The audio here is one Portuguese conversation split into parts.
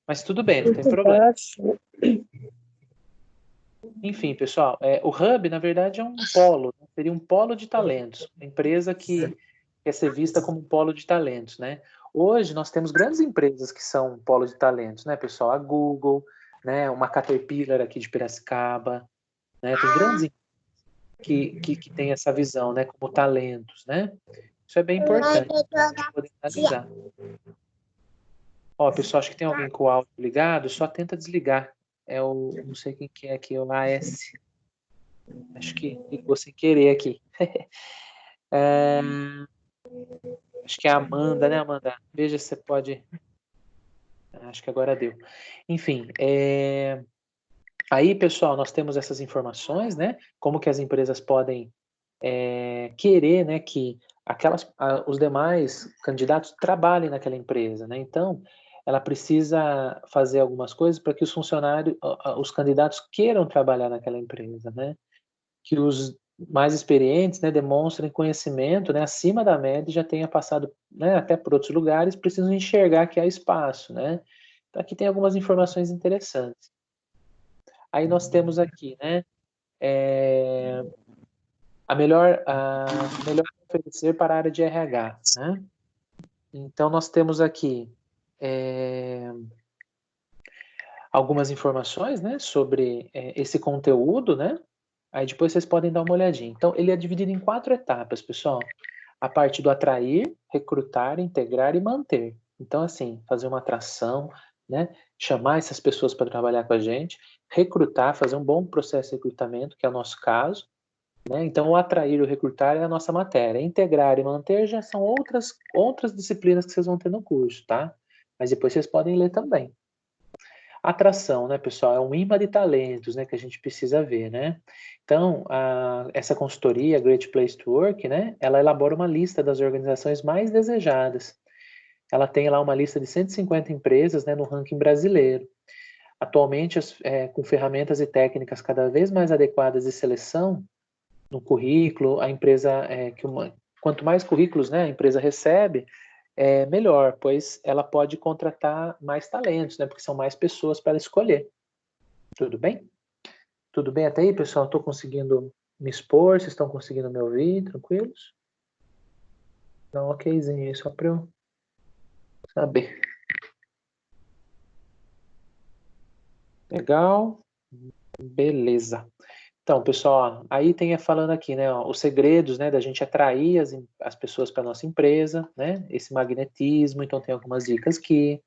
Mas tudo bem, não tem Muito problema. baixo. Enfim, pessoal, o Hub, na verdade, é um polo, né? Seria um polo de talentos, uma empresa que quer ser vista como um polo de talentos, né? Hoje nós temos grandes empresas que são um polo de talentos, né, pessoal? A Google, né, uma Caterpillar aqui de Piracicaba, né? Tem grandes empresas que têm essa visão, né, como talentos, né? Isso é bem importante para a gente poder analisar. Ó, pessoal, acho que tem alguém com o áudio ligado, só tenta desligar. Não sei quem que é aqui, é o AS. Acho que ligou sem querer aqui. Acho que é a Amanda, né, Amanda? Veja se você pode. Acho que agora deu. Enfim, aí, pessoal, nós temos essas informações, né? Como que as empresas podem querer, né, que os demais candidatos trabalhem naquela empresa, né? Então, ela precisa fazer algumas coisas para que os funcionários, os candidatos queiram trabalhar naquela empresa, né? Que os mais experientes, né, demonstrem conhecimento, né, acima da média, já tenha passado, né, até por outros lugares, precisam enxergar que há espaço, né? Então, aqui tem algumas informações interessantes. Aí nós temos aqui, né, a melhor oferecer para a área de RH, né? Então, nós temos aqui algumas informações, né, sobre esse conteúdo, né? Aí depois vocês podem dar uma olhadinha. Então, ele é dividido em 4 etapas, pessoal. A parte do atrair, recrutar, integrar e manter. Então, assim, fazer uma atração, né? Chamar essas pessoas para trabalhar com a gente, recrutar, fazer um bom processo de recrutamento, que é o nosso caso, né? Então, o atrair e o recrutar é a nossa matéria. Integrar e manter já são outras disciplinas que vocês vão ter no curso, tá? Mas depois vocês podem ler também. Atração, né, pessoal, é um imã de talentos, né, que a gente precisa ver, né? Então, essa consultoria, Great Place to Work, né, ela elabora uma lista das organizações mais desejadas. Ela tem lá uma lista de 150 empresas, né, no ranking brasileiro. Atualmente, com ferramentas e técnicas cada vez mais adequadas de seleção no currículo, a empresa, quanto mais currículos, né, a empresa recebe, melhor, pois ela pode contratar mais talentos, né? Porque são mais pessoas para escolher. Tudo bem? Tudo bem até aí, pessoal? Estou conseguindo me expor? Vocês estão conseguindo me ouvir? Tranquilos? Dá um okzinho aí, só para eu saber. Legal? Beleza. Então, pessoal, aí tem falando aqui, né, ó, os segredos, né, da gente atrair as pessoas para nossa empresa, né, esse magnetismo. Então, tem algumas dicas aqui.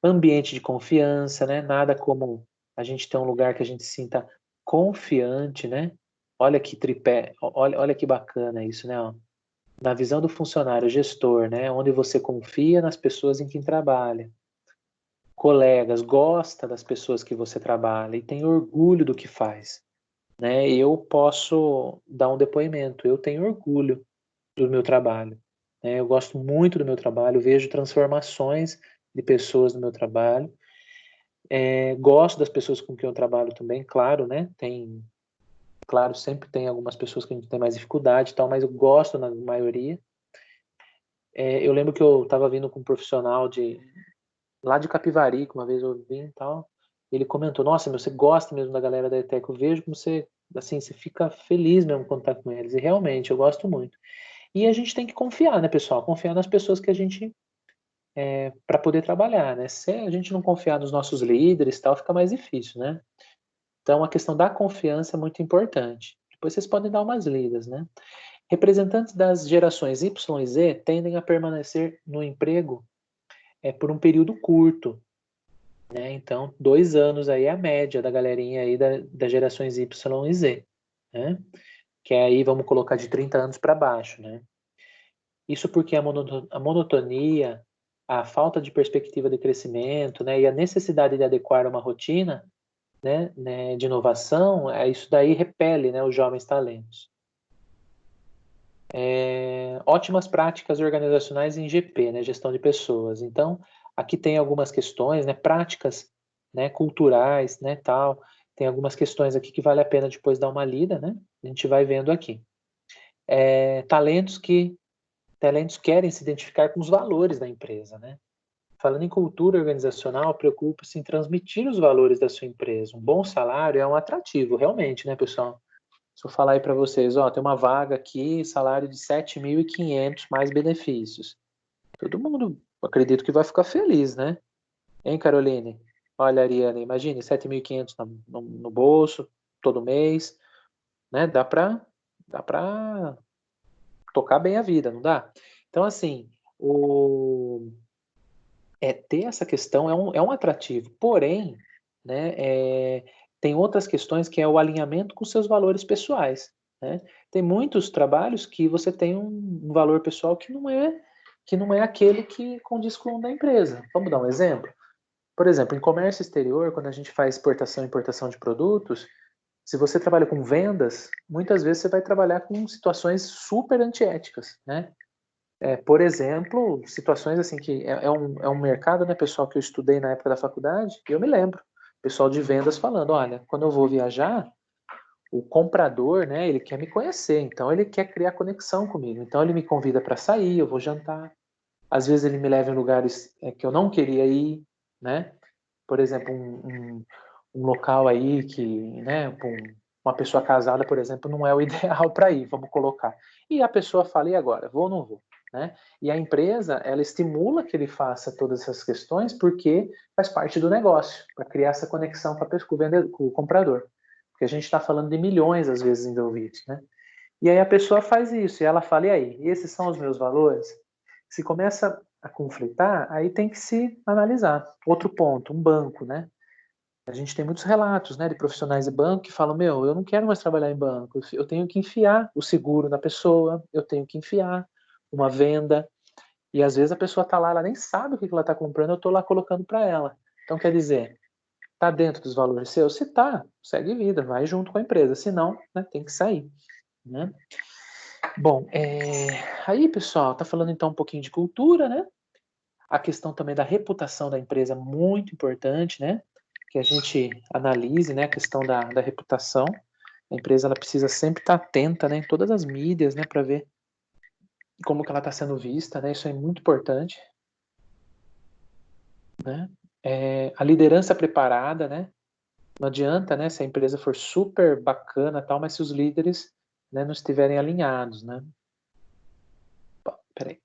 Ambiente de confiança, né? Nada como a gente ter um lugar que a gente se sinta confiante, né? Olha que tripé, olha que bacana isso, né? Ó. Na visão do funcionário, gestor, né? Onde você confia nas pessoas em quem trabalha. Colegas, gosta das pessoas que você trabalha e tem orgulho do que faz, né? Eu posso dar um depoimento, eu tenho orgulho do meu trabalho, né? Eu gosto muito do meu trabalho, vejo transformações de pessoas no meu trabalho. Gosto das pessoas com quem eu trabalho também, claro, né? Claro, sempre tem algumas pessoas que a gente tem mais dificuldade e tal, mas eu gosto na maioria. Eu lembro que eu estava vindo com um profissional lá de Capivari, que uma vez eu vim e tal. Ele comentou: Nossa, você gosta mesmo da galera da ETEC? Eu vejo como você, assim, você fica feliz mesmo quando tá com eles. E realmente, eu gosto muito. E a gente tem que confiar, né, pessoal? Confiar nas pessoas que a gente para poder trabalhar, né? Se a gente não confiar nos nossos líderes, tal, fica mais difícil, né? Então, a questão da confiança é muito importante. Depois vocês podem dar umas lidas, né? Representantes das gerações Y e Z tendem a permanecer no emprego por um período curto, né? Então, 2 anos aí é a média da galerinha aí das gerações Y e Z, né? Que aí vamos colocar de 30 anos para baixo, né? Isso porque a monotonia, a falta de perspectiva de crescimento, né, e a necessidade de adequar uma rotina, né, de inovação, isso daí repele, né, os jovens talentos. Ótimas práticas organizacionais em GP, né, gestão de pessoas. Então, aqui tem algumas questões, né, práticas, né, culturais, né, tal. Tem algumas questões aqui que vale a pena depois dar uma lida, né? A gente vai vendo aqui. Talentos querem se identificar com os valores da empresa, né? Falando em cultura organizacional, preocupe-se em transmitir os valores da sua empresa. Um bom salário é um atrativo, realmente, né, pessoal? Se eu falar aí para vocês, ó, tem uma vaga aqui, salário de 7.500 mais benefícios. Todo mundo, acredito que vai ficar feliz, né? Hein, Caroline? Olha, Ariane, imagine 7.500 no bolso, todo mês, né? Dá pra tocar bem a vida, não dá? Então, assim, ter essa questão é um atrativo. Porém, né, tem outras questões que é o alinhamento com seus valores pessoais, né? Tem muitos trabalhos que você tem um valor pessoal que não é aquele que condiz com o da empresa. Vamos dar um exemplo? Por exemplo, em comércio exterior, quando a gente faz exportação e importação de produtos, se você trabalha com vendas, muitas vezes você vai trabalhar com situações super antiéticas, né? Por exemplo, situações assim que é um mercado, né, pessoal, que eu estudei na época da faculdade, e eu me lembro, pessoal de vendas falando, olha, quando eu vou viajar, o comprador, né, ele quer me conhecer, então ele quer criar conexão comigo, então ele me convida para sair, eu vou jantar, às vezes ele me leva em lugares que eu não queria ir, né, por exemplo, um local aí que, né, uma pessoa casada, por exemplo, não é o ideal para ir, vamos colocar. E a pessoa fala, e agora, vou ou não vou? Né? E a empresa, ela estimula que ele faça todas essas questões porque faz parte do negócio, para criar essa conexão com o comprador. Porque a gente está falando de milhões, às vezes, envolvidos, né? E aí a pessoa faz isso, e ela fala, e aí, esses são os meus valores? Se começa a conflitar, aí tem que se analisar. Outro ponto, um banco, né? A gente tem muitos relatos, né, de profissionais de banco que falam, meu, eu não quero mais trabalhar em banco, eu tenho que enfiar o seguro na pessoa, eu tenho que enfiar uma venda, e às vezes a pessoa está lá, ela nem sabe o que ela está comprando, eu estou lá colocando para ela. Então, quer dizer, está dentro dos valores seus? Se está, segue vida, vai junto com a empresa, se não, né, tem que sair. Né? Bom, aí, pessoal, tá falando então um pouquinho de cultura, né? A questão também da reputação da empresa é muito importante, né? Que a gente analise, né, a questão da reputação. A empresa ela precisa sempre estar atenta, né, em todas as mídias, né, para ver como que ela está sendo vista, né? Isso é muito importante, né? A liderança preparada, né? Não adianta, né, se a empresa for super bacana, tal, mas se os líderes, né, não estiverem alinhados, né? Peraí.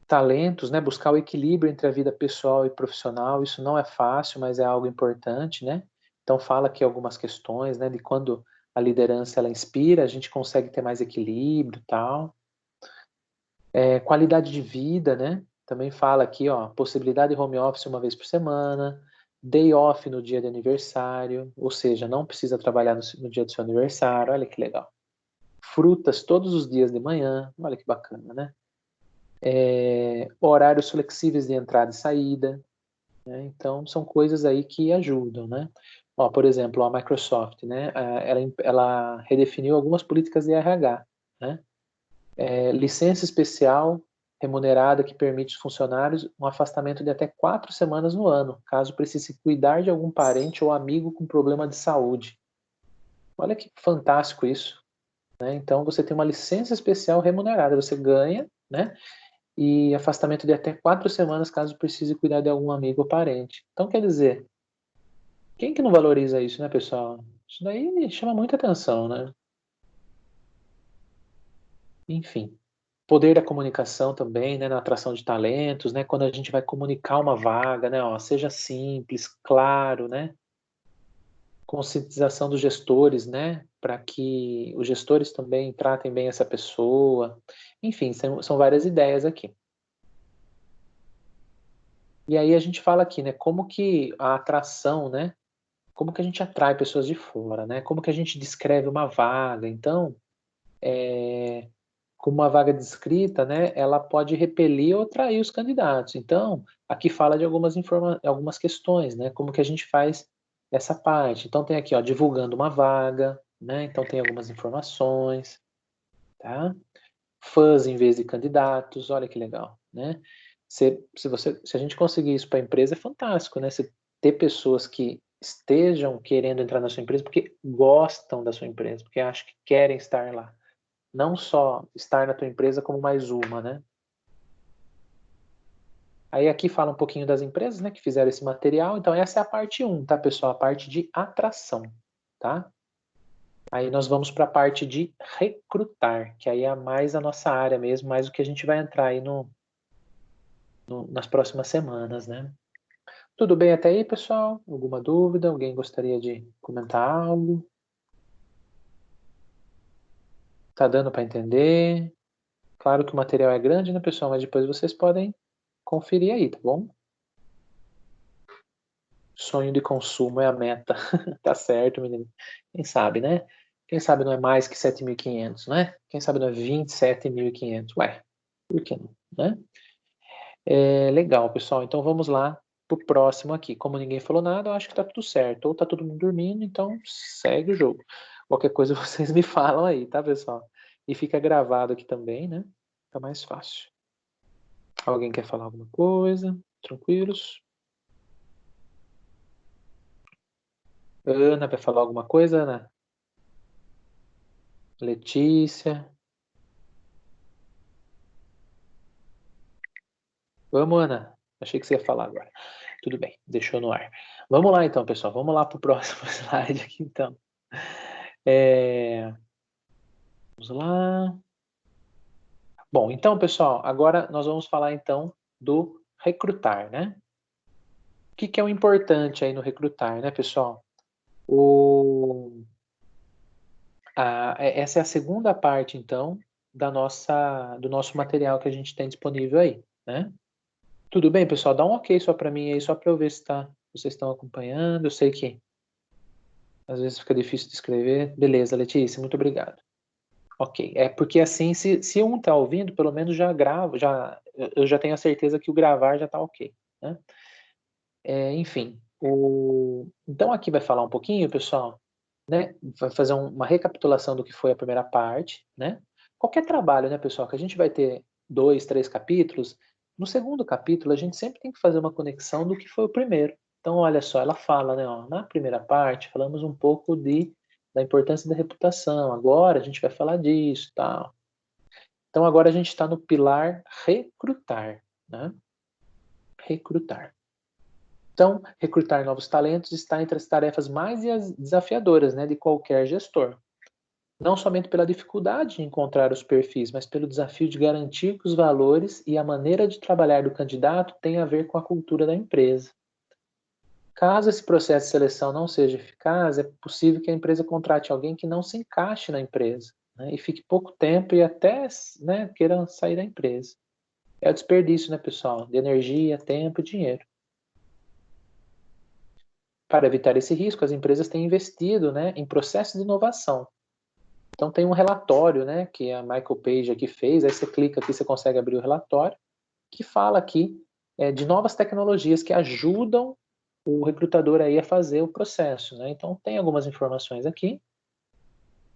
Talentos, né, buscar o equilíbrio entre a vida pessoal e profissional, isso não é fácil, mas é algo importante, né? Então fala aqui algumas questões, né, de quando a liderança ela inspira, a gente consegue ter mais equilíbrio, tal. Qualidade de vida, né? Também fala aqui, ó, possibilidade de home office uma vez por semana, day off no dia de aniversário, ou seja, não precisa trabalhar no dia do seu aniversário, olha que legal. Frutas todos os dias de manhã, olha que bacana, né? Horários flexíveis de entrada e saída, né? Então são coisas aí que ajudam, né? Ó, por exemplo, a Microsoft, né? Ela redefiniu algumas políticas de RH, né? Licença especial remunerada que permite aos funcionários um afastamento de até 4 semanas no ano, caso precise cuidar de algum parente ou amigo com problema de saúde. Olha que fantástico isso, né? Então você tem uma licença especial remunerada, você ganha, né? E afastamento de até 4 semanas caso precise cuidar de algum amigo ou parente. Então, quer dizer, quem que não valoriza isso, né, pessoal? Isso daí chama muita atenção, né? Enfim. Poder da comunicação também, né, na atração de talentos, né, quando a gente vai comunicar uma vaga, né, ó, seja simples, claro, né, conscientização dos gestores, né, para que os gestores também tratem bem essa pessoa. Enfim, são várias ideias aqui. E aí a gente fala aqui, né, como que a atração, né, como que a gente atrai pessoas de fora, né? Como que a gente descreve uma vaga? Então, como uma vaga descrita, né, ela pode repelir ou atrair os candidatos. Então, aqui fala de algumas questões, né? Como que a gente faz essa parte? Então tem aqui, ó, divulgando uma vaga, né? Então tem algumas informações, tá? Fãs em vez de candidatos, olha que legal, né? Se a gente conseguir isso para a empresa, é fantástico, né? Você ter pessoas que estejam querendo entrar na sua empresa porque gostam da sua empresa, porque acham que querem estar lá. Não só estar na tua empresa como mais uma, né? Aí aqui fala um pouquinho das empresas, né, que fizeram esse material. Então essa é a parte 1, tá, pessoal? A parte de atração, tá? Aí nós vamos para a parte de recrutar, que aí é mais a nossa área mesmo, mais o que a gente vai entrar aí nas próximas semanas, né? Tudo bem até aí, pessoal? Alguma dúvida? Alguém gostaria de comentar algo? Tá dando para entender? Claro que o material é grande, né, pessoal? Mas depois vocês podem conferir aí, tá bom? Sonho de consumo é a meta. Tá certo, menino. Quem sabe, né? Quem sabe não é mais que 7.500, né? Quem sabe não é 27.500. Ué, por que não, né? Legal, pessoal. Então vamos lá pro próximo aqui. Como ninguém falou nada, eu acho que tá tudo certo. Ou tá todo mundo dormindo, então segue o jogo. Qualquer coisa vocês me falam aí, tá, pessoal? E fica gravado aqui também, né? Fica mais fácil. Alguém quer falar alguma coisa? Tranquilos? Ana, vai falar alguma coisa, Ana? Letícia? Vamos, Ana. Achei que você ia falar agora. Tudo bem, deixou no ar. Vamos lá então, pessoal. Vamos lá para o próximo slide aqui, então. Vamos lá. Bom, então, pessoal, agora nós vamos falar então do recrutar, né? O que é o importante aí no recrutar, né, pessoal? Essa é a segunda parte, então, do nosso material que a gente tem disponível aí, né? Tudo bem, pessoal? Dá um ok só para mim aí, só para eu ver se vocês estão acompanhando. Eu sei que às vezes fica difícil de escrever. Beleza, Letícia, muito obrigado. Ok, é porque assim, se um está ouvindo, pelo menos já gravo, eu já tenho a certeza que o gravar já está ok, né? Enfim, então aqui vai falar um pouquinho, pessoal, né? Vai fazer uma recapitulação do que foi a primeira parte, né? Qualquer trabalho, né, pessoal, que a gente vai ter 2, 3 capítulos, no segundo capítulo a gente sempre tem que fazer uma conexão do que foi o primeiro. Então, olha só, ela fala, né, ó, na primeira parte falamos um pouco da importância da reputação, agora a gente vai falar disso, tal. Então agora a gente está no pilar recrutar, né? Recrutar. Então, recrutar novos talentos está entre as tarefas mais desafiadoras, né, de qualquer gestor. Não somente pela dificuldade de encontrar os perfis, mas pelo desafio de garantir que os valores e a maneira de trabalhar do candidato tenham a ver com a cultura da empresa. Caso esse processo de seleção não seja eficaz, é possível que a empresa contrate alguém que não se encaixe na empresa, né, e fique pouco tempo e até, né, queira sair da empresa. É o desperdício, né, pessoal, de energia, tempo e dinheiro. Para evitar esse risco, as empresas têm investido, né, em processos de inovação. Então tem um relatório, né, que a Michael Page aqui fez, aí você clica aqui, você consegue abrir o relatório, que fala aqui de novas tecnologias que ajudam o recrutador aí a fazer o processo, né? Então tem algumas informações aqui,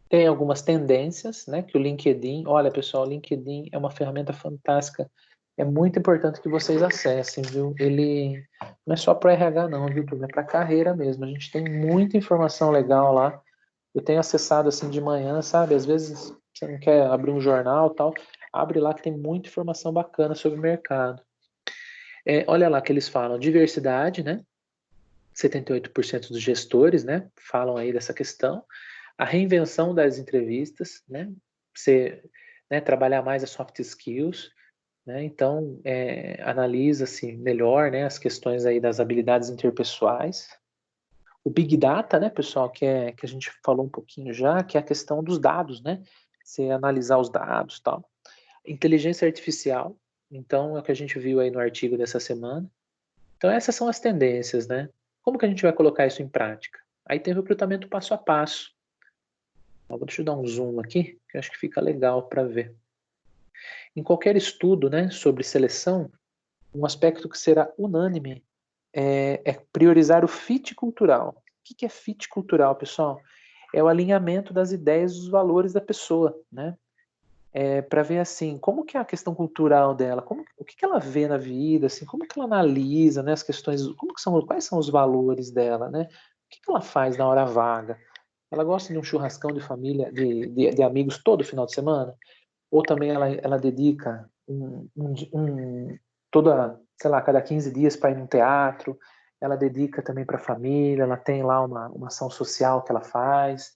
tem algumas tendências, né, que o LinkedIn, olha pessoal, o LinkedIn é uma ferramenta fantástica, é muito importante que vocês acessem, viu? Ele não é só para RH não, viu? É para carreira mesmo, a gente tem muita informação legal lá, eu tenho acessado assim de manhã, sabe? Às vezes você não quer abrir um jornal tal, abre lá que tem muita informação bacana sobre o mercado. Olha lá que eles falam, diversidade, né? 78% dos gestores, né, falam aí dessa questão. A reinvenção das entrevistas, né? Você, né, trabalhar mais as soft skills, né? Então, analisa-se melhor, né, as questões aí das habilidades interpessoais. O Big Data, né, pessoal, que a gente falou um pouquinho já, que é a questão dos dados, né? Você analisar os dados, tal. Inteligência artificial, então é o que a gente viu aí no artigo dessa semana. Então essas são as tendências, né? Como que a gente vai colocar isso em prática? Aí tem o recrutamento passo a passo. Deixa eu dar um zoom aqui, que eu acho que fica legal para ver. Em qualquer estudo, né, sobre seleção, um aspecto que será unânime é priorizar o fit cultural. O que é fit cultural, pessoal? É o alinhamento das ideias e dos valores da pessoa, né? Para ver assim, como que é a questão cultural dela, o que ela vê na vida, assim, como que ela analisa, né, as questões, quais são os valores dela, né? O que ela faz na hora vaga? Ela gosta de um churrascão de família, de amigos todo final de semana? Ou também ela dedica toda sei lá, cada 15 dias para ir num teatro, ela dedica também para a família, ela tem lá uma ação social que ela faz,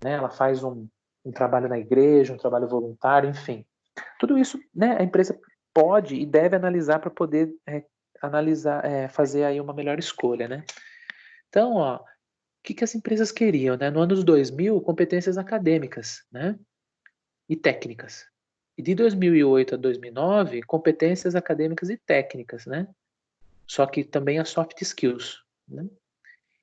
né? Ela faz um trabalho na igreja, um trabalho voluntário, enfim. Tudo isso, né, a empresa pode e deve analisar para poder analisar, fazer aí uma melhor escolha, né? Então, ó, o que as empresas queriam, né? No ano 2000, competências acadêmicas, né? E técnicas. E de 2008 a 2009, competências acadêmicas e técnicas, né? Só que também as soft skills, né?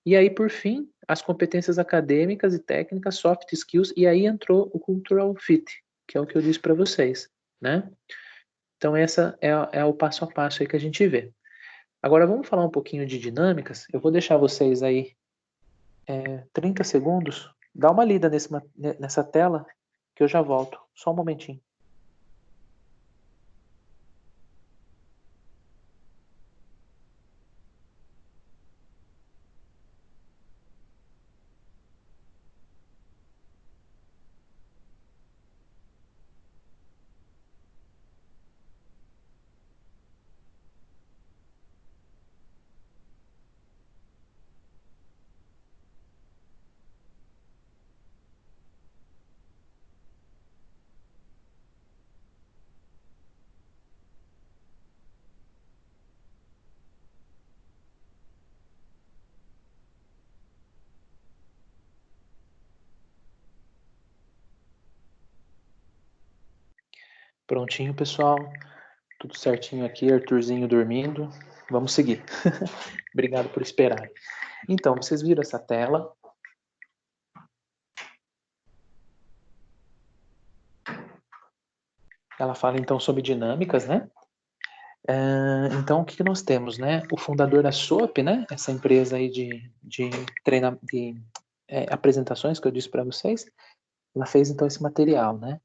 E aí, por fim, as competências acadêmicas e técnicas, soft skills, e aí entrou o cultural fit, que é o que eu disse para vocês, né? Então, essa é o passo a passo aí que a gente vê. Agora, vamos falar um pouquinho de dinâmicas. Eu vou deixar vocês aí 30 segundos. Dá uma lida nessa tela, que eu já volto. Só um momentinho. Prontinho, pessoal. Tudo certinho aqui, Arthurzinho dormindo. Vamos seguir. Obrigado por esperar. Então, vocês viram essa tela? Ela fala então sobre dinâmicas, né? Então, o que nós temos, né? O fundador da SOAP, né? Essa empresa aí de apresentações que eu disse para vocês, ela fez então esse material, né?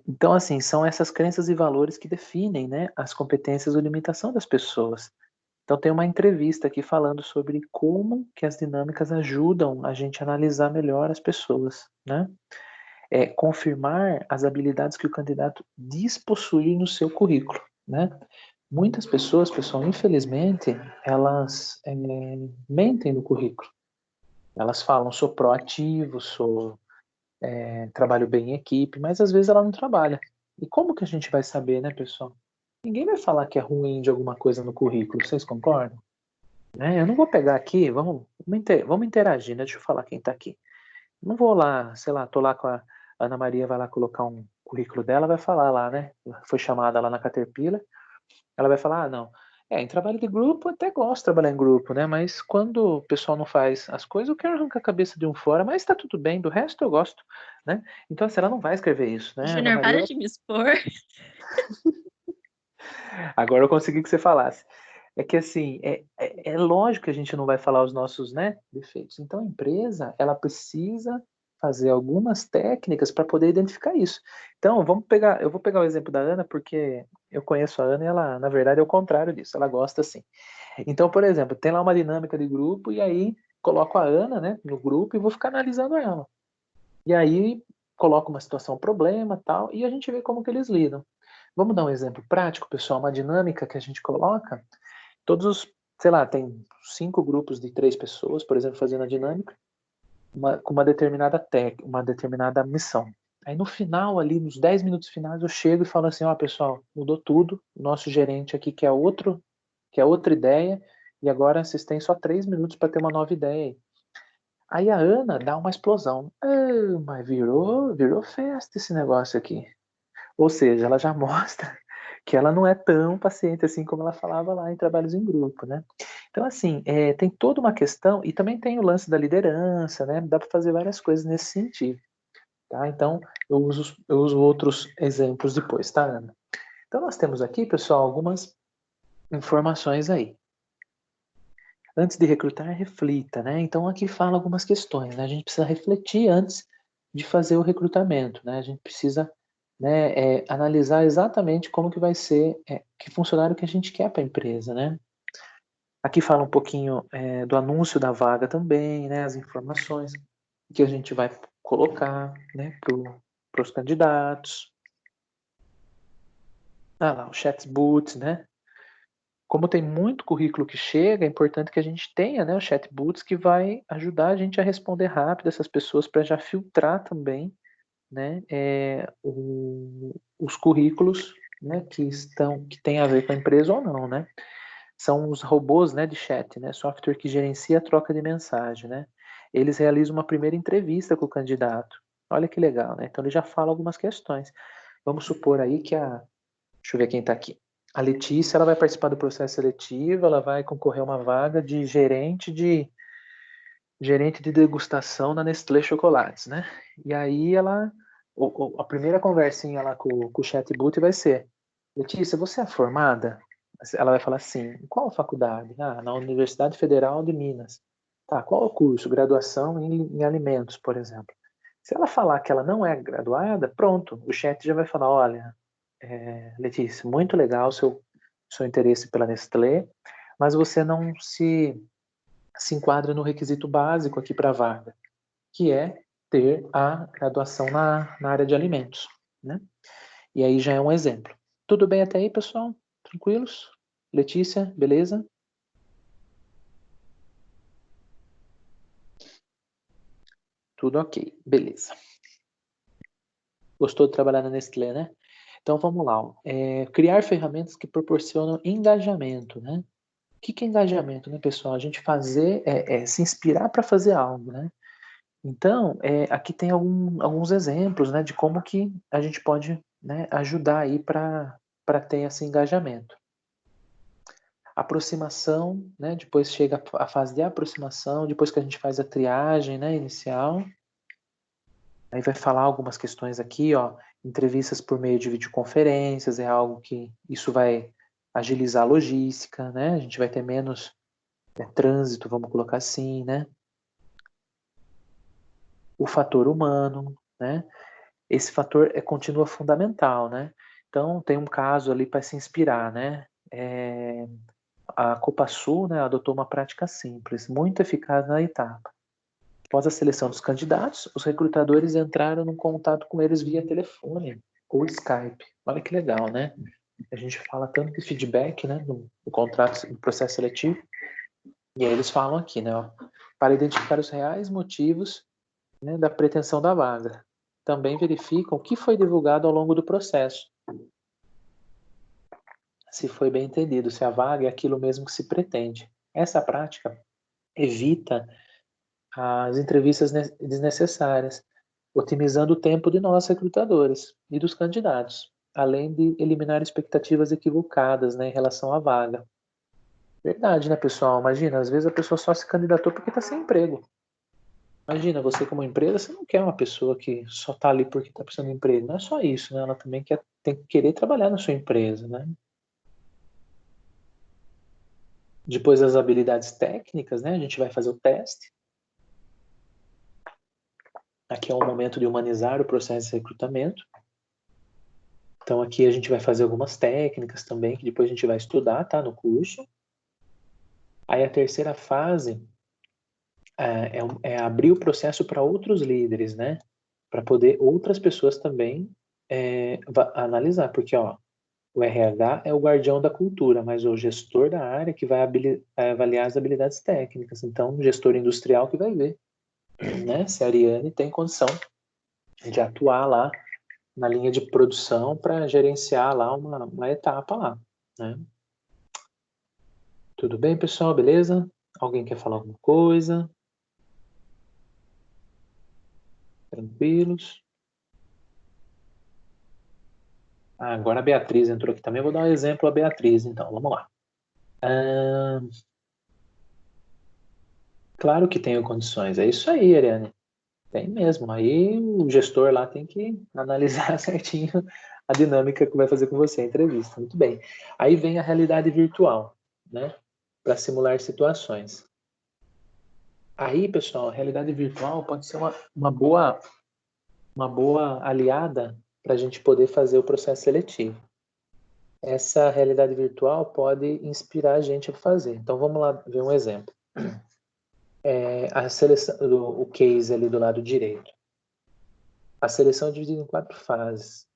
Então, assim, são essas crenças e valores que definem, né, as competências ou limitação das pessoas. Então, tem uma entrevista aqui falando sobre como que as dinâmicas ajudam a gente a analisar melhor as pessoas, né? Confirmar as habilidades que o candidato diz possuir no seu currículo, né? Muitas pessoas, pessoal, infelizmente, elas mentem no currículo. Elas falam, sou proativo, trabalho bem em equipe, mas às vezes ela não trabalha. E como que a gente vai saber, né, pessoal? Ninguém vai falar que é ruim de alguma coisa no currículo, vocês concordam? Eu não vou pegar aqui, vamos interagir, né? Deixa eu falar quem está aqui. Não vou lá, sei lá, tô lá com a Ana Maria, vai lá colocar um currículo dela, vai falar lá, né? Foi chamada lá na Caterpillar, ela vai falar, não. Em trabalho de grupo, eu até gosto de trabalhar em grupo, né? Mas quando o pessoal não faz as coisas, eu quero arrancar a cabeça de um fora, mas tá tudo bem, do resto eu gosto, né? Então, assim, ela não vai escrever isso, né? Ana Júnior, Maria, para de me expor. agora eu consegui que você falasse. É que, assim, é lógico que a gente não vai falar os nossos, né, defeitos. Então, a empresa, ela precisa fazer algumas técnicas para poder identificar isso. Então, eu vou pegar o exemplo da Ana, porque eu conheço a Ana e ela, na verdade, é o contrário disso. Ela gosta assim. Então, por exemplo, tem lá uma dinâmica de grupo e aí coloco a Ana, né, no grupo e vou ficar analisando ela. E aí coloco uma situação problema, tal, e a gente vê como que eles lidam. Vamos dar um exemplo prático, pessoal, uma dinâmica que a gente coloca. Todos os, sei lá, tem 5 grupos de 3 pessoas, por exemplo, fazendo a dinâmica, com uma determinada missão. Aí no final, ali, nos 10 minutos finais, eu chego e falo assim, ó, pessoal, mudou tudo, o nosso gerente aqui quer outra ideia, e agora vocês têm só 3 minutos para ter uma nova ideia. Aí a Ana dá uma explosão. Mas virou festa esse negócio aqui. Ou seja, ela já mostra que ela não é tão paciente assim como ela falava lá em trabalhos em grupo, né? Então, assim, tem toda uma questão, e também tem o lance da liderança, né? Dá para fazer várias coisas nesse sentido, tá? Então, eu uso outros exemplos depois, tá, Ana? Então, nós temos aqui, pessoal, algumas informações aí. Antes de recrutar, reflita, né? Então, aqui fala algumas questões, né? A gente precisa refletir antes de fazer o recrutamento, né? A gente precisa, né, analisar exatamente como que vai ser, que funcionário que a gente quer para a empresa, né? Aqui fala um pouquinho do anúncio da vaga também, né? As informações que a gente vai colocar, né, para os candidatos. Ah lá, o chatbot, né? como tem muito currículo que chega, é importante que a gente tenha, né, o chatbots que vai ajudar a gente a responder rápido essas pessoas para já filtrar também, né, os currículos, né, que tem a ver com a empresa ou não, né. São os robôs, né, de chat, né, software que gerencia a troca de mensagem, né. Eles realizam uma primeira entrevista com o candidato. Olha que legal, né, então ele já fala algumas questões. Vamos supor aí que deixa eu ver quem está aqui. A Letícia, ela vai participar do processo seletivo, ela vai concorrer a uma vaga de gerente de degustação na Nestlé Chocolates, né? E aí a primeira conversinha lá com o chatbot vai ser: Letícia, você é formada? Ela vai falar assim: qual faculdade? Ah, na Universidade Federal de Minas. Tá, qual o curso? Graduação em alimentos, por exemplo. Se ela falar que ela não é graduada, pronto, o chat já vai falar: olha, Letícia, muito legal o seu interesse pela Nestlé, mas você não se enquadra no requisito básico aqui para a vaga, que é ter a graduação na área de alimentos, né? E aí já é um exemplo. Tudo bem até aí, pessoal? Tranquilos? Letícia, beleza? Tudo ok, beleza. Gostou de trabalhar na Nestlé, né? Então vamos lá. Ó. Criar ferramentas que proporcionam engajamento, né? O que é engajamento, né, pessoal? A gente fazer, se inspirar para fazer algo, né? Então, aqui tem alguns exemplos, né, de como que a gente pode, né, ajudar aí para ter esse engajamento. Aproximação, né, depois chega a fase de aproximação, depois que a gente faz a triagem, né, inicial. Aí vai falar algumas questões aqui, ó, entrevistas por meio de videoconferências, é algo que isso vai agilizar a logística, né? A gente vai ter menos trânsito, vamos colocar assim, né? O fator humano, né? Esse fator continua fundamental, né? Então, tem um caso ali para se inspirar, né? A Copasul, né, adotou uma prática simples, muito eficaz na etapa. Após a seleção dos candidatos, os recrutadores entraram em contato com eles via telefone ou Skype. Olha que legal, né? A gente fala tanto de feedback, né, no contrato, no processo seletivo, e aí eles falam aqui, né, ó, para identificar os reais motivos, né, da pretensão da vaga. Também verificam o que foi divulgado ao longo do processo, se foi bem entendido, se a vaga é aquilo mesmo que se pretende. Essa prática evita as entrevistas desnecessárias, otimizando o tempo de nós recrutadores e dos candidatos, além de eliminar expectativas equivocadas, né, em relação à vaga. Verdade, né, pessoal? Imagina, às vezes a pessoa só se candidatou porque está sem emprego. Imagina, você como empresa, você não quer uma pessoa que só está ali porque está precisando de emprego. Não é só isso, né? Ela também tem que querer trabalhar na sua empresa, né? Depois das habilidades técnicas, né? A gente vai fazer o teste. Aqui é um momento de humanizar o processo de recrutamento. Então aqui a gente vai fazer algumas técnicas também, que depois a gente vai estudar, tá? No curso. Aí a terceira fase é abrir o processo para outros líderes, né? Para poder outras pessoas também analisar, porque ó, o RH é o guardião da cultura, mas o gestor da área que vai avaliar as habilidades técnicas. Então, o gestor industrial que vai ver, né? Se a Ariane tem condição de atuar lá na linha de produção para gerenciar lá uma etapa lá, né? Tudo bem, pessoal? Beleza? Alguém quer falar alguma coisa? Tranquilos? Ah, agora a Beatriz entrou aqui também. Vou dar um exemplo a Beatriz, então. Vamos lá. Claro que tenho condições. É isso aí, Ariane. Tem mesmo. Aí o gestor lá tem que analisar certinho a dinâmica que vai fazer com você a entrevista. Muito bem. Aí vem a realidade virtual, né? Para simular situações. Aí, pessoal, a realidade virtual pode ser uma boa aliada para a gente poder fazer o processo seletivo. Essa realidade virtual pode inspirar a gente a fazer. Então, vamos lá ver um exemplo. A seleção, o case ali do lado direito. A seleção é dividida em 4 fases.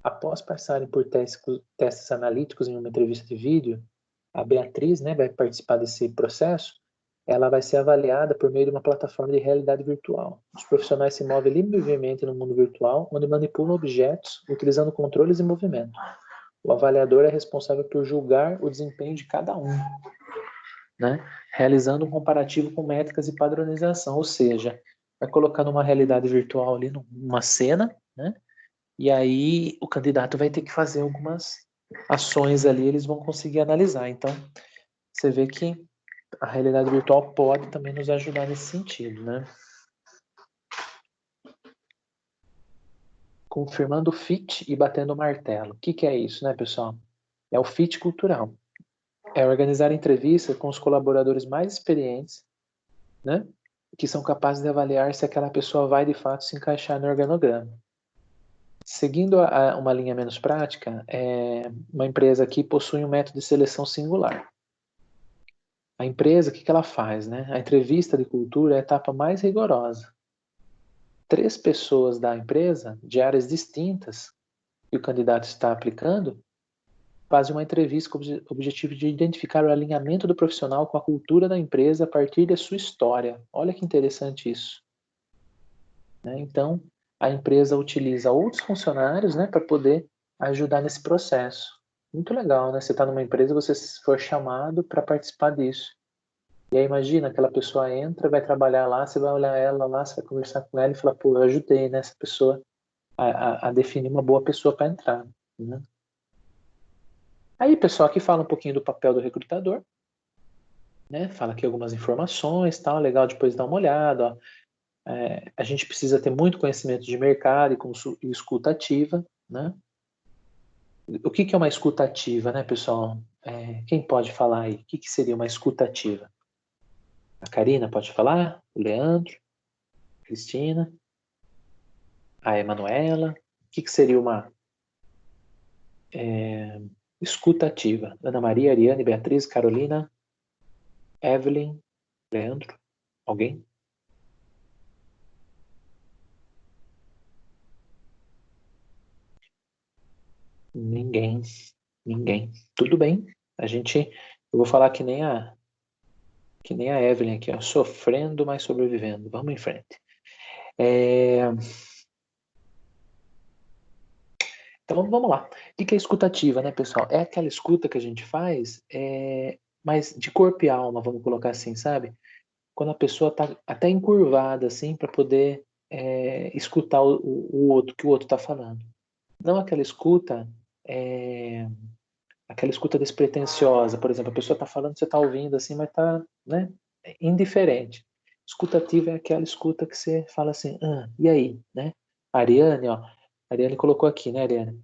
Após passarem por testes analíticos em uma entrevista de vídeo, a Beatriz, né, vai participar desse processo, ela vai ser avaliada por meio de uma plataforma de realidade virtual. Os profissionais se movem livremente no mundo virtual, onde manipulam objetos, utilizando controles e movimento. O avaliador é responsável por julgar o desempenho de cada um, né, realizando um comparativo com métricas e padronização, ou seja, vai colocar numa realidade virtual ali, numa cena, né, e aí o candidato vai ter que fazer algumas ações ali, eles vão conseguir analisar. Então, você vê que a realidade virtual pode também nos ajudar nesse sentido, né? Confirmando o fit e batendo o martelo. O que que é isso, né, pessoal? É o fit cultural. É organizar entrevistas com os colaboradores mais experientes, né? Que são capazes de avaliar se aquela pessoa vai de fato se encaixar no organograma. Seguindo uma linha menos prática, uma empresa aqui possui um método de seleção singular. A empresa, o que que ela faz, né? A entrevista de cultura é a etapa mais rigorosa. 3 pessoas da empresa, de áreas distintas, que o candidato está aplicando, fazem uma entrevista com o objetivo de identificar o alinhamento do profissional com a cultura da empresa a partir da sua história. Olha que interessante isso, né? Então, a empresa utiliza outros funcionários, né, para poder ajudar nesse processo. Muito legal, né? Você está numa empresa, você for chamado para participar disso. E aí imagina, aquela pessoa entra, vai trabalhar lá, você vai olhar ela lá, você vai conversar com ela e falar, pô, eu ajudei, né, essa pessoa a definir uma boa pessoa para entrar, né? Aí, pessoal, aqui fala um pouquinho do papel do recrutador, né? Fala aqui algumas informações, tal, legal depois dar uma olhada, ó. A gente precisa ter muito conhecimento de mercado e escuta ativa, né? O que que é uma escuta ativa, né, pessoal? Quem pode falar aí? O que que seria uma escuta ativa? A Karina pode falar? O Leandro? A Cristina? A Emanuela? O que que seria uma escuta ativa? Ana Maria, Ariane, Beatriz, Carolina, Evelyn, Leandro? Alguém? Ninguém. Ninguém. Tudo bem. Eu vou falar que nem a Evelyn aqui, ó, sofrendo, mas sobrevivendo. Vamos em frente. Então vamos lá. O que é escutativa, né, pessoal? É aquela escuta que a gente faz, mas de corpo e alma, vamos colocar assim, sabe? Quando a pessoa está até encurvada, assim, para poder escutar o outro, que o outro está falando. Não é, aquela escuta despretensiosa, por exemplo, a pessoa está falando, você está ouvindo assim, mas está, né, indiferente. Escutativa é aquela escuta que você fala assim, e aí, né? A Ariane, ó, a Ariane colocou aqui, né, Ariane?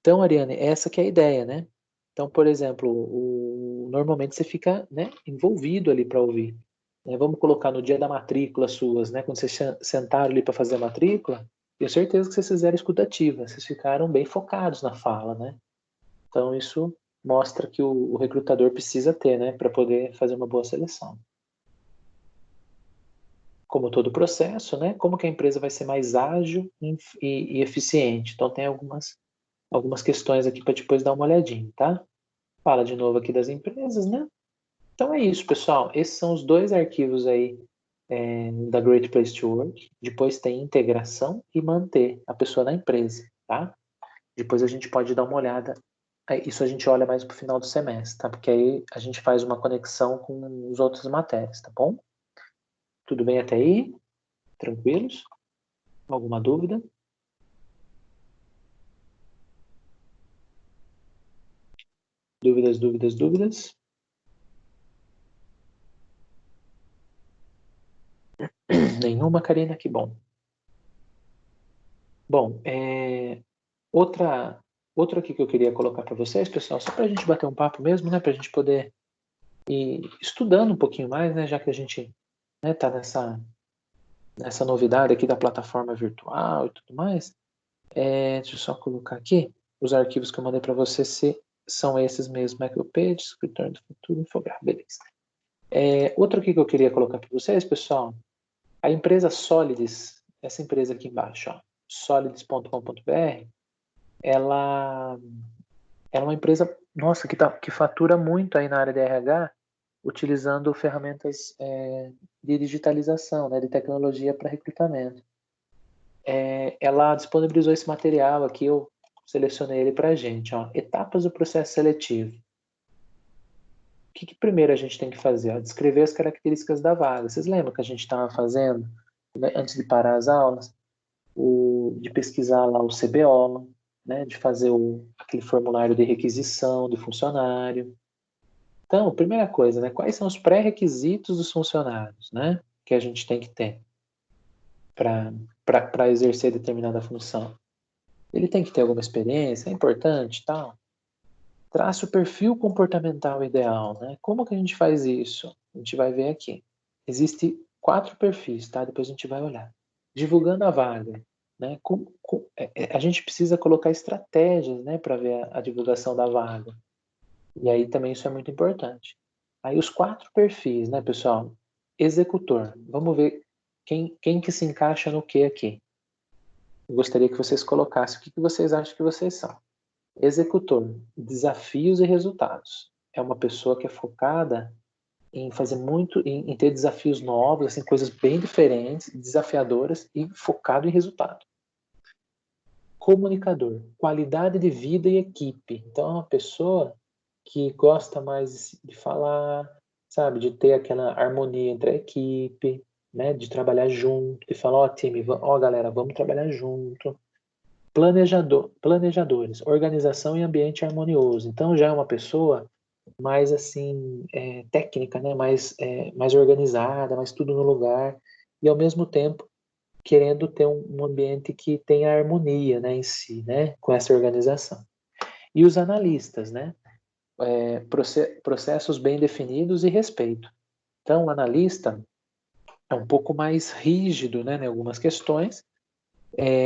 Então, Ariane, essa que é a ideia, né? Então, por exemplo, normalmente você fica, né, envolvido ali para ouvir. Né? Vamos colocar no dia da matrícula suas, né? Quando vocês sentaram ali para fazer a matrícula, tenho certeza que vocês fizeram escutativa, vocês ficaram bem focados na fala, né? Então, isso mostra que o recrutador precisa ter, né, para poder fazer uma boa seleção. Como todo processo, né, como que a empresa vai ser mais ágil e eficiente. Então, tem algumas questões aqui para depois dar uma olhadinha, tá? Fala de novo aqui das empresas, né? Então é isso, pessoal. Esses são os 2 arquivos aí da Great Place to Work. Depois tem integração e manter a pessoa na empresa, tá? Depois a gente pode dar uma olhada. Isso a gente olha mais pro final do semestre, tá? Porque aí a gente faz uma conexão com as outras matérias, tá bom? Tudo bem até aí? Tranquilos? Alguma dúvida? Dúvidas, dúvidas, dúvidas? Nenhuma, Karina? Que bom. Bom, outro aqui que eu queria colocar para vocês, pessoal, só para a gente bater um papo mesmo, né? Para a gente poder ir estudando um pouquinho mais, né? Já que a gente, né, tá nessa novidade aqui da plataforma virtual e tudo mais. Deixa eu só colocar aqui os arquivos que eu mandei para você são esses mesmos, MicroPage, escritório do futuro, infográfico, beleza. Outro aqui que eu queria colocar para vocês, pessoal, a empresa Solids, essa empresa aqui embaixo, solids.com.br, ela é uma empresa nossa, que fatura muito aí na área de RH, utilizando ferramentas de digitalização, né, de tecnologia para recrutamento. Ela disponibilizou esse material aqui, eu selecionei ele para a gente. Ó, etapas do processo seletivo. O que primeiro a gente tem que fazer? Ó, descrever as características da vaga. Vocês lembram que a gente estava fazendo, né, antes de parar as aulas, de pesquisar lá o CBO, né, de fazer aquele formulário de requisição do funcionário. Então, primeira coisa, né, quais são os pré-requisitos dos funcionários, né, que a gente tem que ter para exercer determinada função? Ele tem que ter alguma experiência, é importante, tal. Traça o perfil comportamental ideal, né? Como que a gente faz isso? A gente vai ver aqui. Existem 4 perfis, tá? Depois a gente vai olhar. Divulgando a vaga, né? A gente precisa colocar estratégias, né, para ver a divulgação da vaga. E aí também isso é muito importante. Aí os 4 perfis, né, pessoal? Executor. Vamos ver quem que se encaixa no que aqui. Eu gostaria que vocês colocassem o que vocês acham que vocês são. Executor, desafios e resultados. É uma pessoa que é focada em fazer muito, em ter desafios novos, assim, coisas bem diferentes, desafiadoras e focado em resultado. Comunicador, qualidade de vida e equipe. Então é uma pessoa que gosta mais de falar, sabe, de ter aquela harmonia entre a equipe, né, de trabalhar junto, de falar, ó, time, ó, galera, vamos trabalhar junto. Planejadores, organização e ambiente harmonioso. Então já é uma pessoa mais assim técnica, né? Mais organizada, mais tudo no lugar e ao mesmo tempo querendo ter um ambiente que tenha harmonia, né, em si, né, com essa organização. E os analistas, né? Processos bem definidos e respeito. Então o analista é um pouco mais rígido, né, em algumas questões.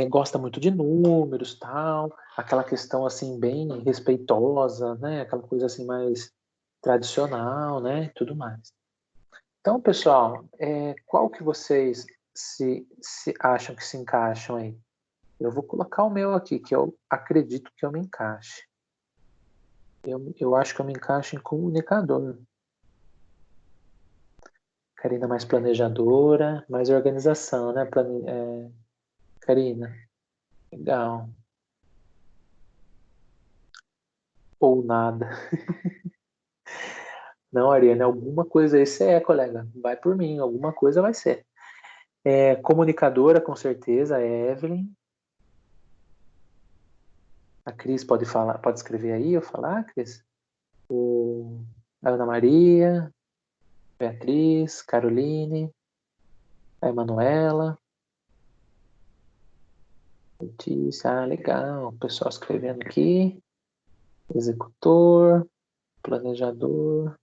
Gosta muito de números, tal, aquela questão assim bem respeitosa, né? Aquela coisa assim mais tradicional, né? Tudo mais. Então, pessoal, qual que vocês se acham que se encaixam aí? Eu vou colocar o meu aqui, que eu acredito que eu me encaixe. Eu acho que eu me encaixo em comunicador. Karina mais planejadora, mais organização, né? Karina, legal. Ou nada. Não, Ariane, alguma coisa aí você colega. Vai por mim, alguma coisa vai ser. Comunicadora, com certeza, é Evelyn. A Cris pode falar, pode escrever aí, eu falar, Cris? A Ana Maria, Beatriz, Caroline, a Emanuela, Letícia, legal. O pessoal escrevendo aqui. Executor, planejador.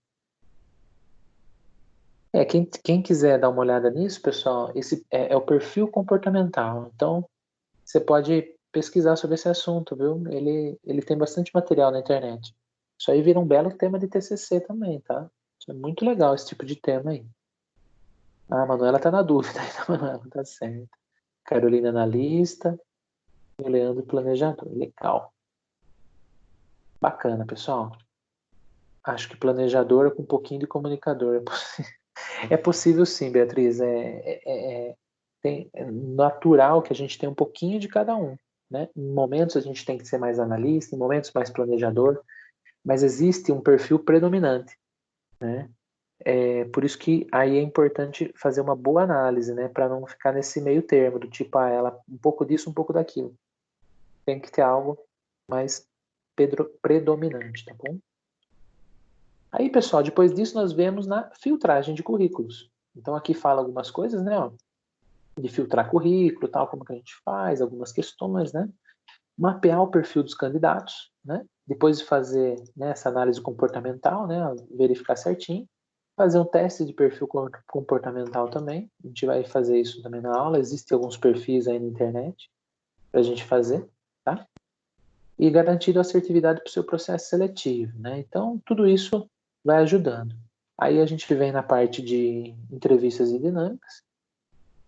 Quem quiser dar uma olhada nisso, pessoal, esse é o perfil comportamental. Então, você pode pesquisar sobre esse assunto, viu? Ele tem bastante material na internet. Isso aí vira um belo tema de TCC também, tá? Isso é muito legal, esse tipo de tema aí. Ah, a Manuela tá na dúvida ainda, Manuela, tá certo. Carolina analista e o Leandro planejador. Legal. Bacana, pessoal. Acho que planejador com um pouquinho de comunicador. É possível sim, Beatriz. É natural que a gente tenha um pouquinho de cada um, né? Em momentos a gente tem que ser mais analista, em momentos mais planejador, mas existe um perfil predominante, né? Por isso que aí é importante fazer uma boa análise, né? Para não ficar nesse meio termo, do tipo, ela um pouco disso, um pouco daquilo. Tem que ter algo mais predominante, tá bom? Aí, pessoal, depois disso nós vemos na filtragem de currículos. Então aqui fala algumas coisas, né? Ó, de filtrar currículo, tal, como que a gente faz, algumas questões, né? Mapear o perfil dos candidatos, né? Depois de fazer, né, essa análise comportamental, né, verificar certinho, fazer um teste de perfil comportamental também. A gente vai fazer isso também na aula. Existem alguns perfis aí na internet para a gente fazer, tá? E garantir a assertividade para o seu processo seletivo, né? Então, tudo isso vai ajudando. Aí a gente vem na parte de entrevistas e dinâmicas,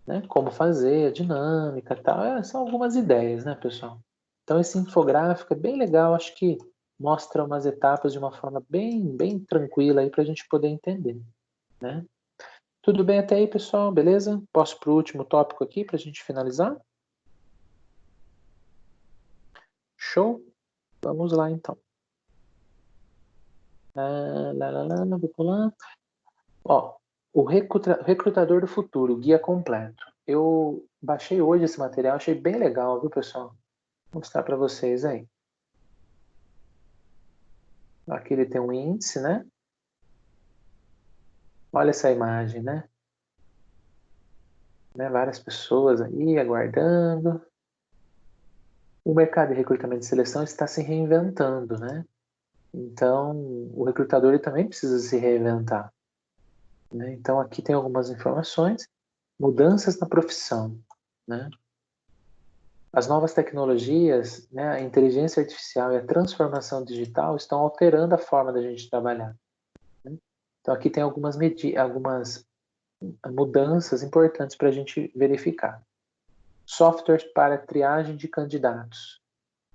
né? Como fazer a dinâmica e tal. São algumas ideias, né, pessoal? Então, esse infográfico é bem legal. Acho que mostra umas etapas de uma forma bem tranquila aí para a gente poder entender, né? Tudo bem até aí, pessoal? Beleza? Posso para o último tópico aqui para a gente finalizar? Show? Vamos lá, então. Vou pular. Ó, o recrutador do futuro, guia completo. Eu baixei hoje esse material, achei bem legal, viu, pessoal? Vou mostrar para vocês aí. Aqui ele tem um índice, né? Olha essa imagem, né? Várias pessoas aí aguardando. O mercado de recrutamento e seleção está se reinventando, né? Então, o recrutador ele também precisa se reinventar, né? Então, aqui tem algumas informações. Mudanças na profissão, né? As novas tecnologias, né, a inteligência artificial e a transformação digital estão alterando a forma da gente trabalhar, né? Então, aqui tem algumas mudanças importantes para a gente verificar. Softwares para triagem de candidatos,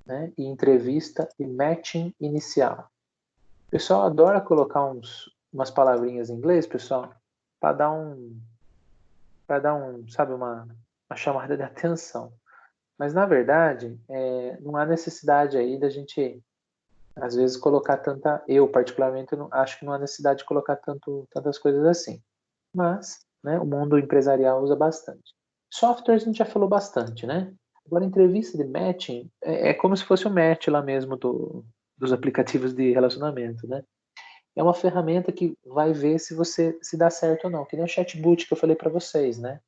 né, e entrevista e matching inicial. O pessoal adora colocar umas palavrinhas em inglês, pessoal, para dar sabe, uma chamada de atenção. Mas, na verdade, não há necessidade aí da gente, às vezes, colocar eu particularmente, não, acho que não há necessidade de colocar tantas coisas assim. Mas, né, o mundo empresarial usa bastante. Softwares a gente já falou bastante, né? Agora, entrevista de matching é como se fosse um match lá mesmo dos aplicativos de relacionamento, né? É uma ferramenta que vai ver se você se dá certo ou não, que nem o chatbot que eu falei para vocês, né?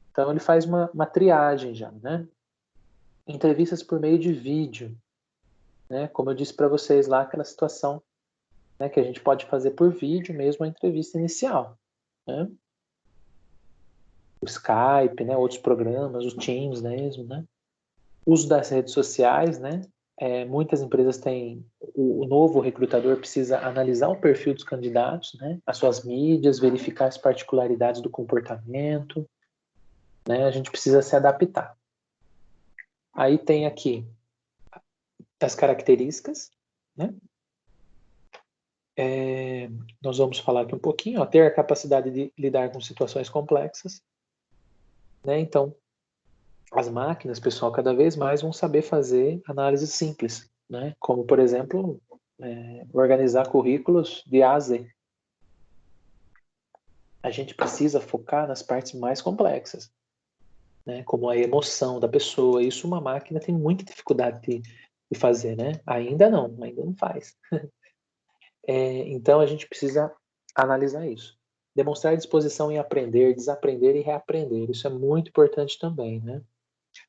Então ele faz uma triagem já, né? Entrevistas por meio de vídeo, né? Como eu disse para vocês lá, aquela situação, né, que a gente pode fazer por vídeo mesmo a entrevista inicial, né? O Skype, né? Outros programas, os Teams mesmo, né? Uso das redes sociais, né? Muitas empresas têm o novo recrutador precisa analisar o perfil dos candidatos, né? As suas mídias, verificar as particularidades do comportamento, né? A gente precisa se adaptar. Aí tem aqui as características, né? Nós vamos falar aqui um pouquinho, ó, ter a capacidade de lidar com situações complexas, né? Então, as máquinas, pessoal, cada vez mais vão saber fazer análises simples, né? Como, por exemplo, organizar currículos de A a Z. A gente precisa focar nas partes mais complexas, né? Como a emoção da pessoa. Isso uma máquina tem muita dificuldade de fazer, né? Ainda não faz. Então a gente precisa analisar isso. Demonstrar disposição em aprender, desaprender e reaprender. Isso é muito importante também, né?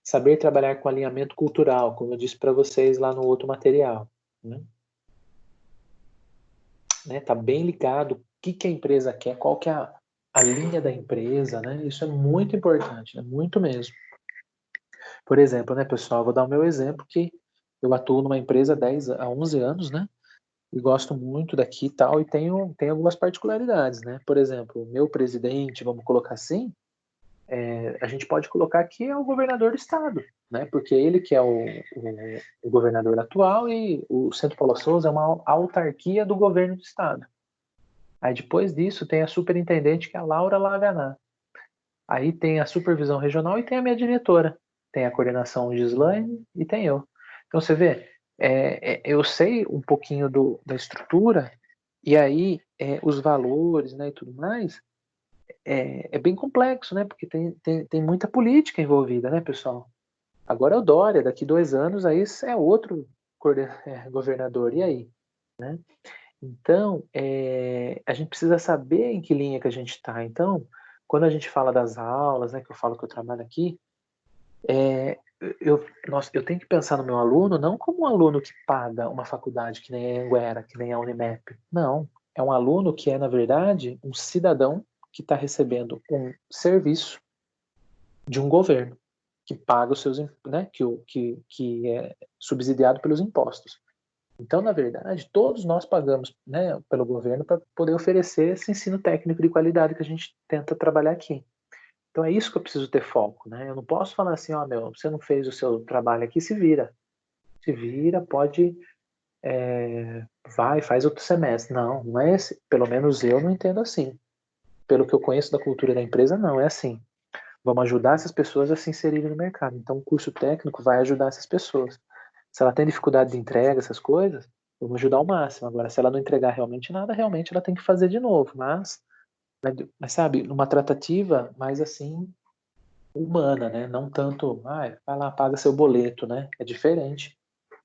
Saber trabalhar com alinhamento cultural, como eu disse para vocês lá no outro material, né? Tá bem ligado o que a empresa quer, qual que é a linha da empresa, né? Isso é muito importante, né? Muito mesmo. Por exemplo, né, pessoal, vou dar o meu exemplo que eu atuo numa empresa há 11 anos, né? E gosto muito daqui e tal, e tenho algumas particularidades, né? Por exemplo, o meu presidente, vamos colocar assim, a gente pode colocar que é o governador do estado, né? Porque ele que é o governador atual e o Centro Paulo Souza é uma autarquia do governo do estado. Aí depois disso tem a superintendente, que é a Laura Laganá. Aí tem a supervisão regional e tem a minha diretora. Tem a coordenação Gislaine e tem eu. Então você vê, eu sei um pouquinho da estrutura e aí os valores, né, e tudo mais, é bem complexo, né? Porque tem muita política envolvida, né, pessoal? Agora é o Dória, daqui 2 anos aí é outro governador, e aí? Né? Então, a gente precisa saber em que linha que a gente está. Então, quando a gente fala das aulas, né, que eu falo que eu trabalho aqui, eu tenho que pensar no meu aluno não como um aluno que paga uma faculdade que nem a Anguera, que nem a Unimap. Não, é um aluno que é, na verdade, um cidadão que está recebendo um serviço de um governo que paga os seus, né, que é subsidiado pelos impostos. Então, na verdade, todos nós pagamos, né, pelo governo para poder oferecer esse ensino técnico de qualidade que a gente tenta trabalhar aqui. Então é isso que eu preciso ter foco, né? Eu não posso falar assim, ó, meu, você não fez o seu trabalho aqui, se vira. Se vira, pode, vai, faz outro semestre. Não, não é esse. Pelo menos eu não entendo assim. Pelo que eu conheço da cultura da empresa, não é assim. Vamos ajudar essas pessoas a se inserirem no mercado. Então, o curso técnico vai ajudar essas pessoas. Se ela tem dificuldade de entrega, essas coisas, vamos ajudar ao máximo. Agora, se ela não entregar realmente nada, realmente ela tem que fazer de novo. Mas sabe, numa tratativa mais assim, humana, né? Não tanto, vai lá, paga seu boleto, né? É diferente,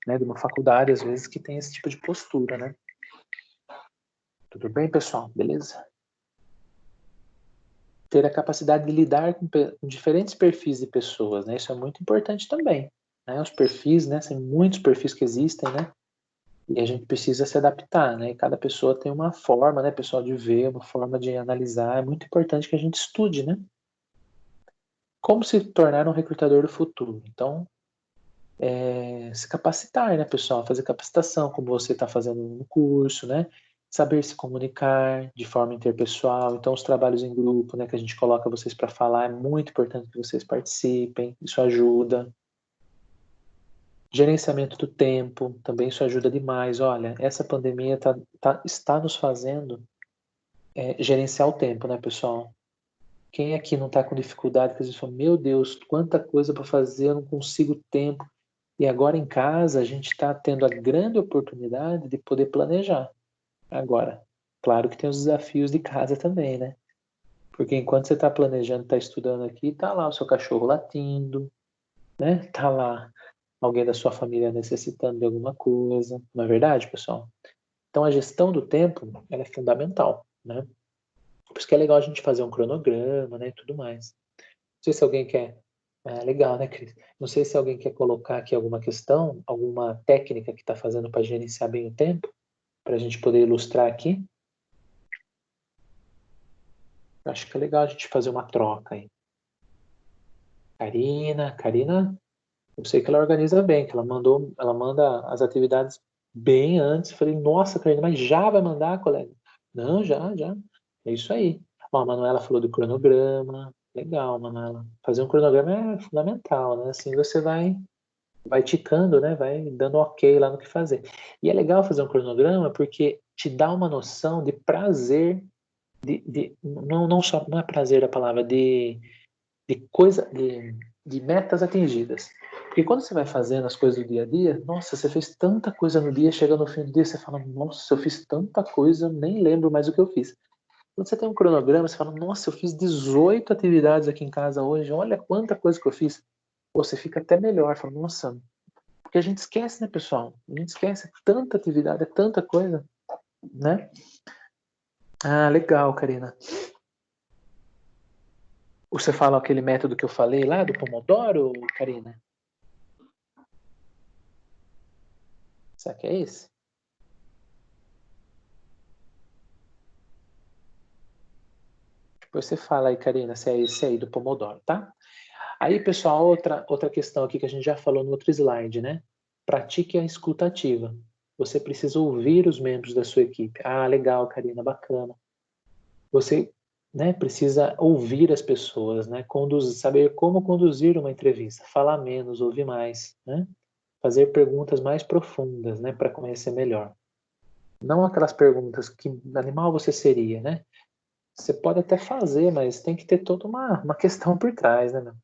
né? De uma faculdade, às vezes, que tem esse tipo de postura, né? Tudo bem, pessoal? Beleza? Ter a capacidade de lidar com diferentes perfis de pessoas, né? Isso é muito importante também, né? Os perfis, né? Tem muitos perfis que existem, né? E a gente precisa se adaptar, né? E cada pessoa tem uma forma, né, pessoal, de ver, uma forma de analisar. É muito importante que a gente estude, né? Como se tornar um recrutador do futuro. Então, se capacitar, né, pessoal? Fazer capacitação, como você está fazendo no curso, né? Saber se comunicar de forma interpessoal. Então, os trabalhos em grupo, né, que a gente coloca vocês para falar, é muito importante que vocês participem. Isso ajuda. Gerenciamento do tempo, também isso ajuda demais. Olha, essa pandemia está nos fazendo gerenciar o tempo, né, pessoal? Quem aqui não está com dificuldade, que às vezes fala, meu Deus, quanta coisa para fazer, eu não consigo tempo. E agora em casa a gente está tendo a grande oportunidade de poder planejar. Agora, claro que tem os desafios de casa também, né? Porque enquanto você está planejando, está estudando aqui, tá lá o seu cachorro latindo, né? Tá lá alguém da sua família necessitando de alguma coisa. Não é verdade, pessoal? Então a gestão do tempo, ela é fundamental, né? Por isso que é legal a gente fazer um cronograma, né, e tudo mais. Não sei se alguém quer. Ah, legal, né, Cris? Não sei se alguém quer colocar aqui alguma questão, alguma técnica que está fazendo para gerenciar bem o tempo, para a gente poder ilustrar aqui. Eu acho que é legal a gente fazer uma troca aí. Karina, eu sei que ela organiza bem, que ela manda as atividades bem antes. Falei, nossa, Karina, mas já vai mandar, colega? Não, já. É isso aí. Ó, a Manuela falou do cronograma. Legal, Manuela. Fazer um cronograma é fundamental, né? Assim você vai ticando, né? Vai dando ok lá no que fazer. E é legal fazer um cronograma porque te dá uma noção de prazer, não é prazer a palavra, de coisa, de metas atingidas. Porque quando você vai fazendo as coisas do dia a dia, nossa, você fez tanta coisa no dia, chega no fim do dia, você fala, nossa, eu fiz tanta coisa, nem lembro mais o que eu fiz. Quando você tem um cronograma, você fala, nossa, eu fiz 18 atividades aqui em casa hoje, olha quanta coisa que eu fiz. Você fica até melhor, fala, nossa, porque a gente esquece, né, pessoal? A gente esquece, é tanta atividade, é tanta coisa, né? Ah, legal, Karina. Você fala aquele método que eu falei lá, do Pomodoro, Karina? Será que é esse? Depois você fala aí, Karina, se é esse aí do Pomodoro, tá? Aí, pessoal, outra questão aqui que a gente já falou no outro slide, né? Pratique a escuta ativa. Você precisa ouvir os membros da sua equipe. Ah, legal, Karina, bacana. Você, né, precisa ouvir as pessoas, né? Saber como conduzir uma entrevista. Falar menos, ouvir mais, né? Fazer perguntas mais profundas, né? Para conhecer melhor. Não aquelas perguntas que animal você seria, né? Você pode até fazer, mas tem que ter toda uma questão por trás, né, meu?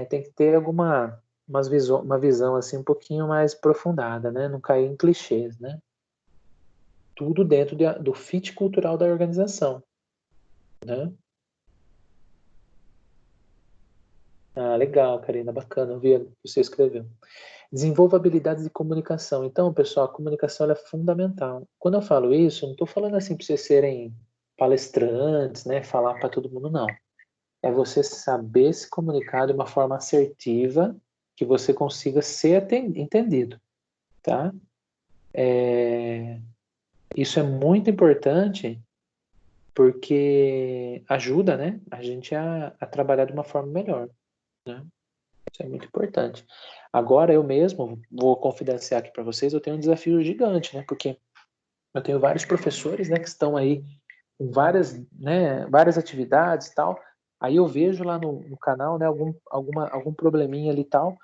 Tem que ter uma visão assim um pouquinho mais aprofundada, né? Não cair em clichês, né? Tudo dentro do fit cultural da organização, né? Ah, legal, Karina, bacana, eu vi o que você escreveu. Desenvolva habilidades de comunicação. Então, pessoal, a comunicação ela é fundamental. Quando eu falo isso, eu não estou falando assim para vocês serem palestrantes, né? Falar para todo mundo, não. É você saber se comunicar de uma forma assertiva que você consiga ser entendido, tá? Isso é muito importante porque ajuda, né, a gente a trabalhar de uma forma melhor, né? Isso é muito importante. Agora eu mesmo vou confidenciar aqui para vocês, eu tenho um desafio gigante, né? Porque eu tenho vários professores, né, que estão aí com várias atividades e tal. Aí eu vejo lá no canal, né, algum probleminha ali e tal.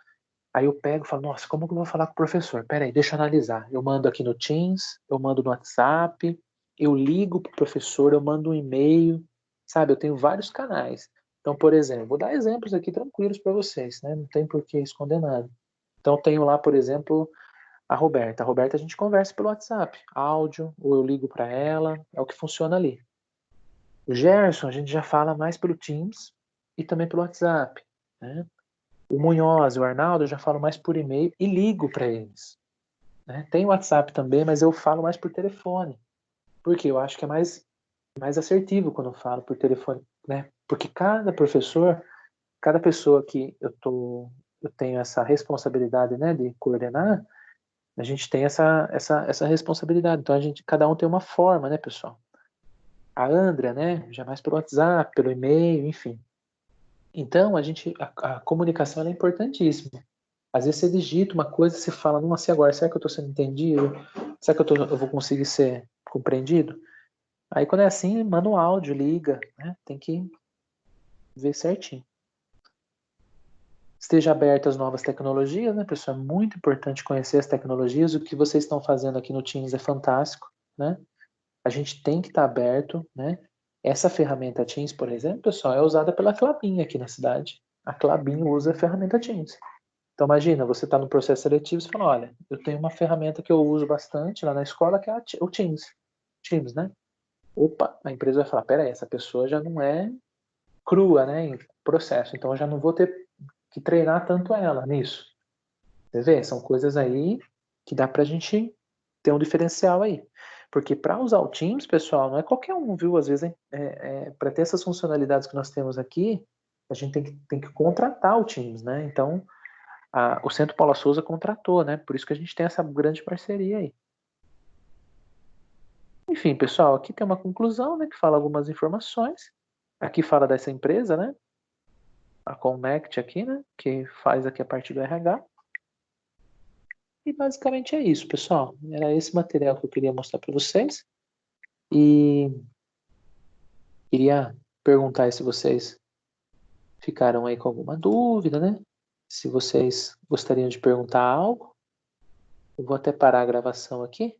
Aí eu pego e falo, nossa, como que eu vou falar com o professor? Peraí, deixa eu analisar. Eu mando aqui no Teams, eu mando no WhatsApp, eu ligo pro professor, eu mando um e-mail, sabe? Eu tenho vários canais. Então, por exemplo, vou dar exemplos aqui tranquilos para vocês, né? Não tem por que esconder nada. Então, eu tenho lá, por exemplo, a Roberta. A Roberta a gente conversa pelo WhatsApp, áudio, ou eu ligo para ela, é o que funciona ali. O Gerson, a gente já fala mais pelo Teams e também pelo WhatsApp, né? O Munhoz e o Arnaldo eu já falo mais por e-mail e ligo para eles, né? Tem WhatsApp também, mas eu falo mais por telefone. Porque eu acho que é mais assertivo quando eu falo por telefone, né? Porque cada professor, cada pessoa que eu tenho essa responsabilidade, né, de coordenar, a gente tem essa responsabilidade. Então cada um tem uma forma, né, pessoal? A Andrea, né, já mais pelo WhatsApp, pelo e-mail, enfim. Então a comunicação é importantíssima. Às vezes você digita uma coisa e você fala, nossa, e agora? Será que eu estou sendo entendido? Será que eu vou conseguir ser compreendido? Aí quando é assim, manda um áudio, liga, né? Tem que ver certinho. Esteja aberto às novas tecnologias, né, pessoal? É muito importante conhecer as tecnologias. O que vocês estão fazendo aqui no Teams é fantástico, né? A gente tem que estar aberto, né? Essa ferramenta Teams, por exemplo, pessoal, é usada pela Clabin aqui na cidade. A Clabin usa a ferramenta Teams. Então imagina, você está no processo seletivo e fala, olha, eu tenho uma ferramenta que eu uso bastante lá na escola, que é o Teams. Teams, né? Opa, a empresa vai falar, peraí, essa pessoa já não é crua, né, em processo, então eu já não vou ter que treinar tanto ela nisso. Você vê, são coisas aí que dá pra gente ter um diferencial aí. Porque para usar o Teams, pessoal, não é qualquer um, viu? Às vezes, para ter essas funcionalidades que nós temos aqui, a gente tem que contratar o Teams, né? Então, o Centro Paula Souza contratou, né? Por isso que a gente tem essa grande parceria aí. Enfim, pessoal, aqui tem uma conclusão, né, que fala algumas informações. Aqui fala dessa empresa, né? A Connect aqui, né? Que faz aqui a parte do RH. E basicamente é isso, pessoal. Era esse material que eu queria mostrar para vocês. E queria perguntar aí se vocês ficaram aí com alguma dúvida, né? Se vocês gostariam de perguntar algo. Eu vou até parar a gravação aqui.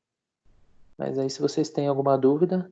Mas aí, se vocês têm alguma dúvida,